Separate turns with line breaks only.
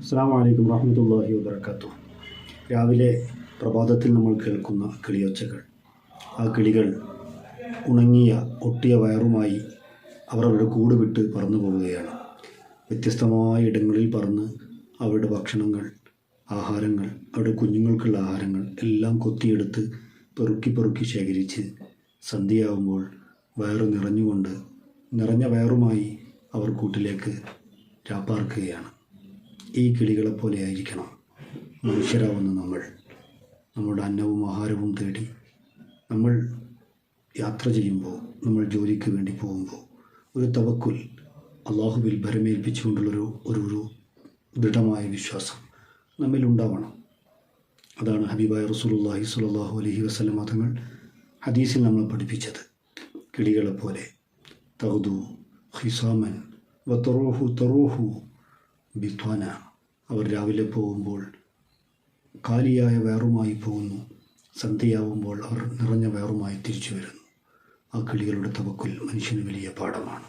അസ്സലാമു അലൈക്കും വറഹ്മത്തുള്ളാഹി വബറകാതുഹു. രാവിലെ പ്രഭാതത്തിൽ നമ്മൾ കേൾക്കുന്ന കിളിയൊച്ചകൾ, ആ കിളികൾ ഉണങ്ങിയ ഒട്ടിയ വയറുമായി അവരവരുടെ കൂട് വിട്ട് പറന്നു പോവുകയാണ്. വ്യത്യസ്തമായ ഇടങ്ങളിൽ പറന്ന് അവരുടെ ഭക്ഷണങ്ങൾ, ആഹാരങ്ങൾ, അവരുടെ കുഞ്ഞുങ്ങൾക്കുള്ള ആഹാരങ്ങൾ എല്ലാം കൊത്തിയെടുത്ത് പെറുക്കി ശേഖരിച്ച് സന്ധ്യയാവുമ്പോൾ വയറ് നിറഞ്ഞുകൊണ്ട് നിറഞ്ഞ വയറുമായി അവർ കൂട്ടിലേക്ക് രാപ്പാർക്കുകയാണ്. ഈ കിളികളെപ്പോലെ ആയിരിക്കണം മനുഷ്യരാവുന്ന നമ്മൾ. നമ്മുടെ അന്നവും ആഹാരവും തേടി നമ്മൾ യാത്ര ചെയ്യുമ്പോൾ, നമ്മൾ ജോലിക്ക് വേണ്ടി പോകുമ്പോൾ ഒരു തവക്കുൽ, അള്ളാഹുവിൽ ഭരമേൽപ്പിച്ചുകൊണ്ടുള്ളൊരു ഒരു ദൃഢമായ വിശ്വാസം നമ്മിലുണ്ടാവണം. അതാണ് ഹബീബായ റസൂലുള്ളാഹി സ്വല്ലല്ലാഹു അലൈഹി വസല്ലം തങ്ങൾ ഹദീസിൽ നമ്മൾ പഠിപ്പിച്ചത്. കിളികളെപ്പോലെ തഗ്ദു ഖിസാമൻ വതറൂഹു ബിത്വാന. അവർ രാവിലെ പോകുമ്പോൾ കാലിയായ വയറുമായി പോകുന്നു, സന്ധ്യയാവുമ്പോൾ അവർ നിറഞ്ഞ വയറുമായി തിരിച്ചു വരുന്നു. ആ കിളികളുടെ തവക്കുൽ മനുഷ്യന് വലിയ പാഠമാണ്.